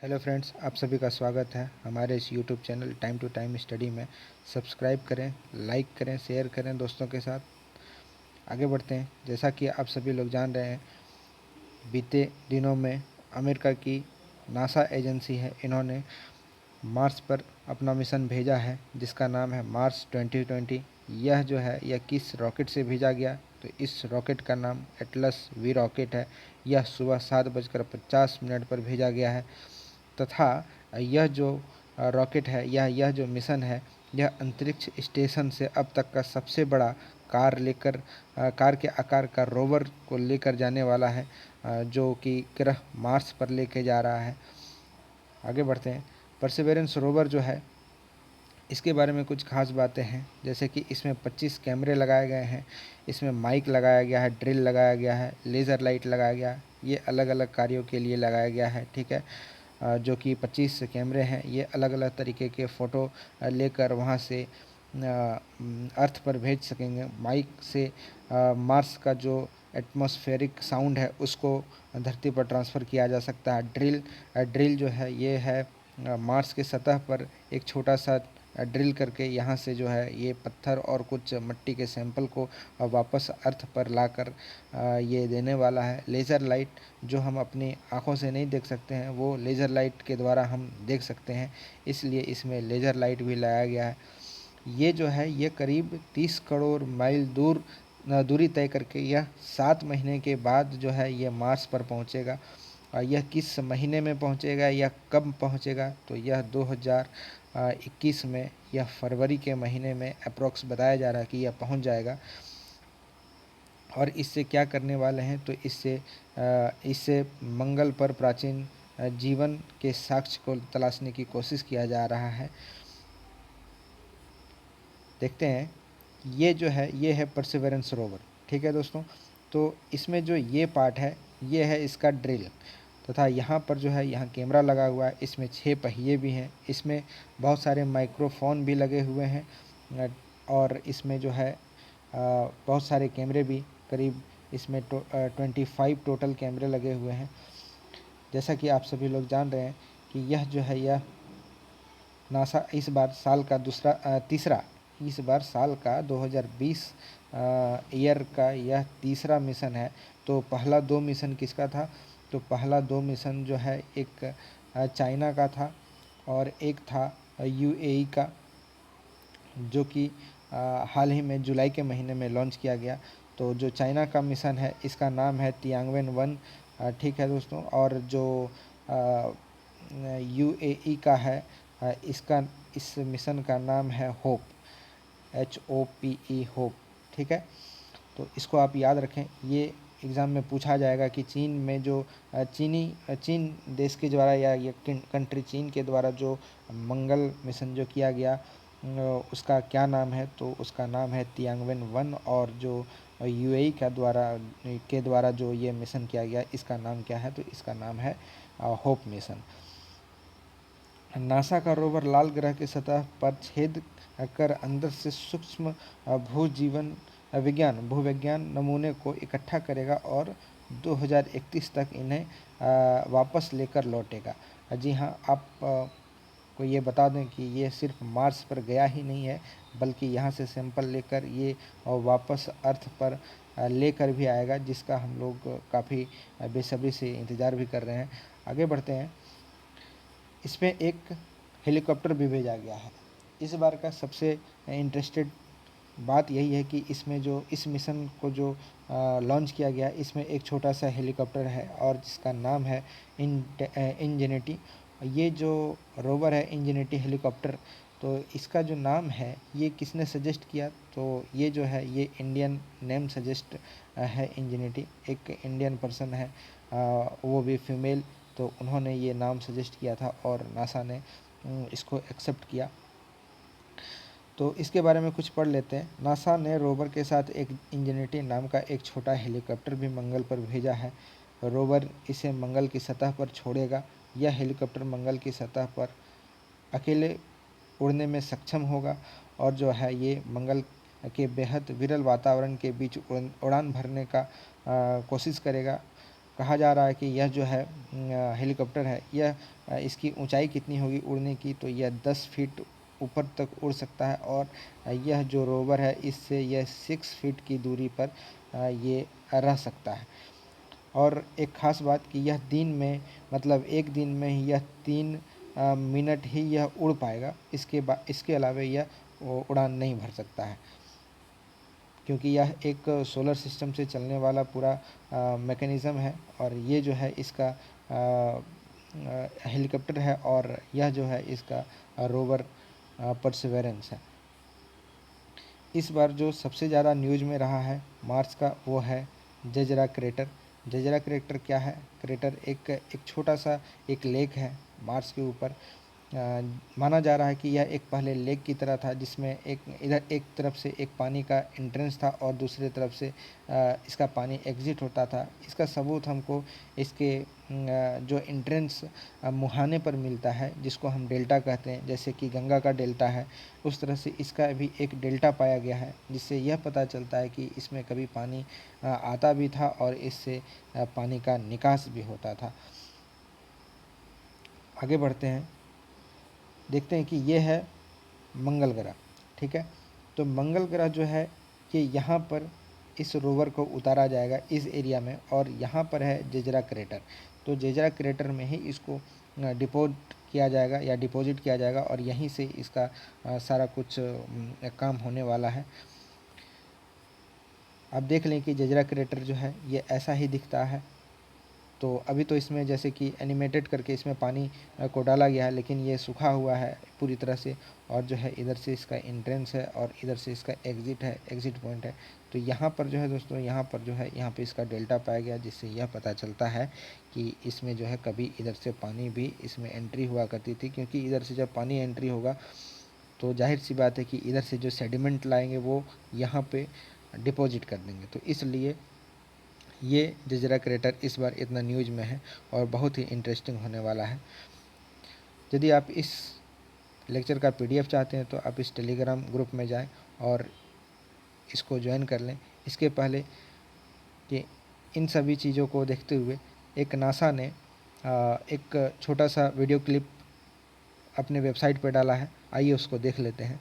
Hello friends, आप सभी का स्वागत है हमारे इस YouTube channel time to time study में। सब्सक्राइब करें, लाइक करें, शेयर करें दोस्तों के साथ। आगे बढ़ते हैं। जैसा कि आप सभी लोग जान रहे हैं, बीते दिनों में अमेरिका की नासा एजेंसी है, इन्होंने मार्स पर अपना मिशन भेजा है जिसका नाम है मार्स 2020। यह जो है यह किस रॉकेट से भेजा गया, तो इस रॉकेट का नाम एटलस वी रॉकेट है। यह सुबह 7:50 पर भेजा गया है तथा यह जो रॉकेट है यह जो मिशन है, यह अंतरिक्ष स्टेशन से अब तक का सबसे बड़ा कार के आकार का रोवर को लेकर जाने वाला है, जो कि ग्रह मार्स पर लेके जा रहा है। आगे बढ़ते हैं। परसेवेरेंस रोवर जो है, इसके बारे में कुछ खास बातें हैं, जैसे कि इसमें 25 कैमरे लगाए गए हैं, इसमें माइक लगाया गया है, ड्रिल लगाया गया है, लेज़र लाइट लगाया गया है। ये अलग अलग कार्यों के लिए लगाया गया है, ठीक है। जो कि 25 कैमरे हैं, ये अलग अलग तरीके के फ़ोटो लेकर वहाँ से अर्थ पर भेज सकेंगे। माइक से मार्स का जो एटमॉस्फेरिक साउंड है उसको धरती पर ट्रांसफ़र किया जा सकता है। ड्रिल जो है ये है मार्स के सतह पर एक छोटा सा ड्रिल करके यहाँ से जो है ये पत्थर और कुछ मिट्टी के सैंपल को वापस अर्थ पर लाकर ये देने वाला है। लेज़र लाइट जो हम अपनी आँखों से नहीं देख सकते हैं, वो लेज़र लाइट के द्वारा हम देख सकते हैं, इसलिए इसमें लेज़र लाइट भी लगाया गया है। ये जो है ये करीब 30 करोड़ माइल दूरी तय करके यह 7 महीने के बाद जो है ये मार्स पर पहुँचेगा। और यह किस महीने में पहुँचेगा या कब पहुँचेगा, तो यह 2021 में, यह फरवरी के महीने में अप्रॉक्स बताया जा रहा है कि यह पहुँच जाएगा। और इससे क्या करने वाले हैं, तो इससे मंगल पर प्राचीन जीवन के साक्ष्य को तलाशने की कोशिश किया जा रहा है। देखते हैं। ये जो है ये है परसेवेरेंस रोवर, ठीक है दोस्तों। तो इसमें जो ये पार्ट है ये है इसका ड्रिल, तथा यहाँ पर जो है यहाँ कैमरा लगा हुआ है। इसमें 6 पहिए भी हैं, इसमें बहुत सारे माइक्रोफोन भी लगे हुए हैं, और इसमें जो है बहुत सारे कैमरे भी, करीब इसमें 25 टोटल कैमरे लगे हुए हैं। जैसा कि आप सभी लोग जान रहे हैं कि यह जो है यह नासा इस बार साल का तीसरा, इस बार साल का 2020 ईयर का यह तीसरा मिशन है। तो पहला 2 मिशन किसका था, तो पहला 2 मिशन जो है एक चाइना का था और एक था यूएई का, जो कि हाल ही में जुलाई के महीने में लॉन्च किया गया। तो जो चाइना का मिशन है इसका नाम है तियांगवेन 1, ठीक है दोस्तों। और जो यूएई का है, इस मिशन का नाम है होप, HOPE होप, ठीक है। तो इसको आप याद रखें, ये एग्ज़ाम में पूछा जाएगा कि चीन में जो चीन देश के द्वारा या ये कंट्री चीन के द्वारा जो मंगल मिशन जो किया गया, उसका क्या नाम है, तो उसका नाम है तियांगवेन 1। और जो यूएई के द्वारा जो ये मिशन किया गया, इसका नाम क्या है, तो इसका नाम है होप मिशन। नासा का रोवर लाल ग्रह की सतह पर छेद कर अंदर से सूक्ष्म भूविज्ञान नमूने को इकट्ठा करेगा और 2031 तक इन्हें वापस लेकर लौटेगा। जी हाँ, आप को ये बता दें कि ये सिर्फ मार्स पर गया ही नहीं है, बल्कि यहाँ से सैंपल लेकर ये वापस अर्थ पर लेकर भी आएगा, जिसका हम लोग काफ़ी बेसब्री से इंतज़ार भी कर रहे हैं। आगे बढ़ते हैं। इसमें एक हेलीकॉप्टर भी भेजा गया है। इस बार का सबसे इंटरेस्टेड बात यही है कि इसमें जो इस मिशन को जो लॉन्च किया गया, इसमें एक छोटा सा हेलीकॉप्टर है और जिसका नाम है इंजेनिटी। ये जो रोवर है इंजेनिटी हेलीकॉप्टर, तो इसका जो नाम है ये किसने सजेस्ट किया, तो ये जो है ये इंडियन नेम सजेस्ट है इंजेनिटी। एक इंडियन पर्सन है, वो भी फीमेल, तो उन्होंने ये नाम सजेस्ट किया था और नासा ने इसको एक्सेप्ट किया। तो इसके बारे में कुछ पढ़ लेते हैं। नासा ने रोवर के साथ एक इंजेनिटी नाम का एक छोटा हेलीकॉप्टर भी मंगल पर भेजा है। रोवर इसे मंगल की सतह पर छोड़ेगा। यह हेलीकॉप्टर मंगल की सतह पर अकेले उड़ने में सक्षम होगा और जो है ये मंगल के बेहद विरल वातावरण के बीच उड़ान भरने का कोशिश करेगा। कहा जा रहा है कि यह जो है हेलीकॉप्टर है, यह इसकी ऊंचाई कितनी होगी उड़ने की, तो यह 10 फीट ऊपर तक उड़ सकता है। और यह जो रोवर है, इससे यह 6 फीट की दूरी पर ये रह सकता है। और एक ख़ास बात कि यह दिन में, मतलब एक दिन में ही यह 3 मिनट ही यह उड़ पाएगा। इसके अलावा यह उड़ान नहीं भर सकता है, क्योंकि यह एक सोलर सिस्टम से चलने वाला पूरा मैकेनिज़्म है। और ये जो है इसका हेलीकॉप्टर है, और यह जो है इसका रोवर परसेवरेंस है। इस बार जो सबसे ज़्यादा न्यूज़ में रहा है मार्स का, वो है जजरा क्रेटर। जजरा क्रेटर क्या है? क्रेटर एक छोटा सा एक लेक है मार्स के ऊपर। माना जा रहा है कि यह एक पहले लेक की तरह था, जिसमें इधर एक तरफ से एक पानी का एंट्रेंस था और दूसरी तरफ से इसका पानी एग्जिट होता था। इसका सबूत हमको इसके जो एंट्रेंस मुहाने पर मिलता है, जिसको हम डेल्टा कहते हैं, जैसे कि गंगा का डेल्टा है, उस तरह से इसका भी एक डेल्टा पाया गया है, जिससे यह पता चलता है कि इसमें कभी पानी आता भी था और इससे पानी का निकास भी होता था। आगे बढ़ते हैं, देखते हैं कि ये है मंगल ग्रह। ठीक है, तो मंगल ग्रह जो है कि यहाँ पर इस रोवर को उतारा जाएगा इस एरिया में, और यहाँ पर है जजरा क्रेटर। तो जजरा क्रेटर में ही इसको डिपॉजिट किया जाएगा और यहीं से इसका सारा कुछ काम होने वाला है। आप देख लें कि जजरा क्रेटर जो है ये ऐसा ही दिखता है। तो अभी तो इसमें जैसे कि एनिमेटेड करके इसमें पानी को डाला गया है, लेकिन ये सूखा हुआ है पूरी तरह से। और जो है इधर से इसका एंट्रेंस है और इधर से इसका एग्ज़िट पॉइंट है। तो यहाँ पर जो है दोस्तों, यहाँ पर जो है यहाँ पे इसका डेल्टा पाया गया, जिससे यह पता चलता है कि इसमें जो है कभी इधर से पानी भी इसमें एंट्री हुआ करती थी। क्योंकि इधर से जब पानी एंट्री होगा तो जाहिर सी बात है कि इधर से जो सेडिमेंट लाएंगे वो यहाँ पे डिपॉजिट कर देंगे। तो इसलिए ये जजरा क्रेटर इस बार इतना न्यूज़ में है और बहुत ही इंटरेस्टिंग होने वाला है। यदि आप इस लेक्चर का PDF चाहते हैं तो आप इस टेलीग्राम ग्रुप में जाएं और इसको ज्वाइन कर लें। इसके पहले कि इन सभी चीज़ों को देखते हुए एक नासा ने एक छोटा सा वीडियो क्लिप अपने वेबसाइट पर डाला है, आइए उसको देख लेते हैं।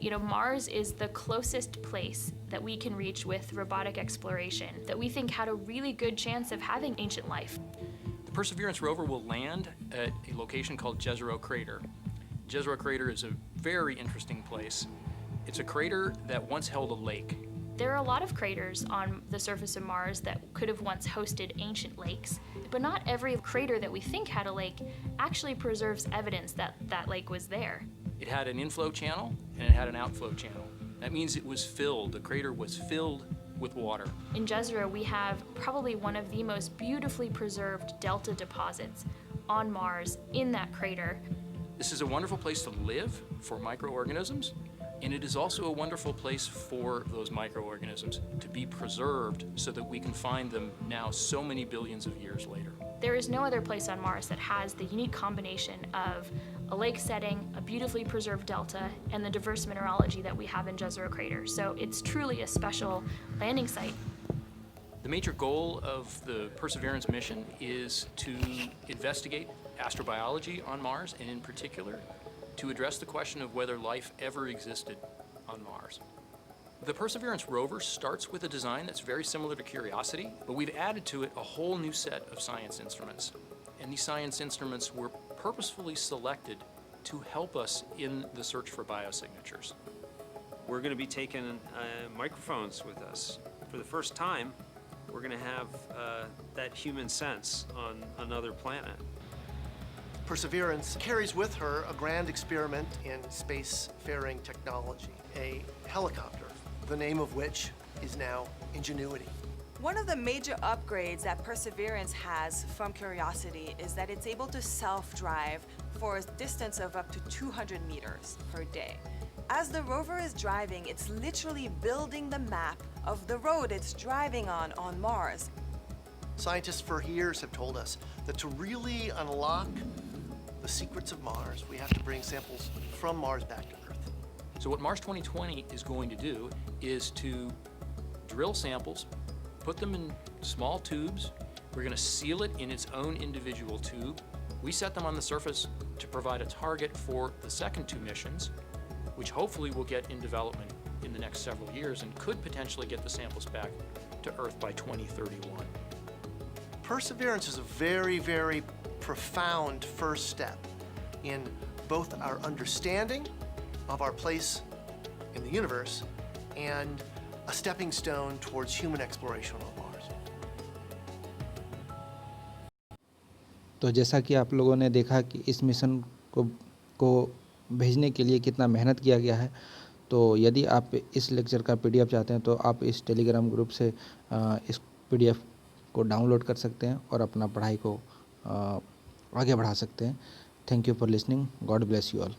You know, Mars is the closest place that we can reach with robotic exploration that we think had a really good chance of having ancient life. The Perseverance rover will land at a location called Jezero Crater. Jezero Crater is a very interesting place. It's a crater that once held a lake. There are a lot of craters on the surface of Mars that could have once hosted ancient lakes, but not every crater that we think had a lake actually preserves evidence that that lake was there. It had an inflow channel and it had an outflow channel. That means it was filled, the crater was filled with water. In Jezero, we have probably one of the most beautifully preserved delta deposits on Mars in that crater. This is a wonderful place to live for microorganisms, and it is also a wonderful place for those microorganisms to be preserved so that we can find them now so many billions of years later. There is no other place on Mars that has the unique combination of a lake setting, a beautifully preserved delta, and the diverse mineralogy that we have in Jezero Crater. So it's truly a special landing site. The major goal of the Perseverance mission is to investigate astrobiology on Mars, and in particular, to address the question of whether life ever existed on Mars. The Perseverance rover starts with a design that's very similar to Curiosity, but we've added to it a whole new set of science instruments. And these science instruments were purposefully selected to help us in the search for biosignatures. We're going to be taking microphones with us. For the first time, we're going to have that human sense on another planet. Perseverance carries with her a grand experiment in spacefaring technology, a helicopter, the name of which is now Ingenuity. One of the major upgrades that Perseverance has from Curiosity is that it's able to self-drive for a distance of up to 200 meters per day. As the rover is driving, it's literally building the map of the road it's driving on Mars. Scientists for years have told us that to really unlock the secrets of Mars, we have to bring samples from Mars back to Earth. So what Mars 2020 is going to do is to drill samples, put them in small tubes. We're going to seal it in its own individual tube. We set them on the surface to provide a target for the second two missions, which hopefully will get in development in the next several years and could potentially get the samples back to Earth by 2031. Perseverance is a very, very profound first step in both our understanding of our place in the universe and a stepping stone towards human exploration on Mars. तो जैसा कि आप लोगों ने देखा कि इस mission को भेजने के लिए कितना मेहनत किया गया है, तो यदि आप इस लेक्चर का पीडीएफ चाहते हैं तो आप इस टेलीग्राम ग्रुप से इस पीडीएफ को डाउनलोड कर सकते हैं और अपना पढ़ाई को आगे बढ़ा सकते हैं। Thank you for listening. God bless you all.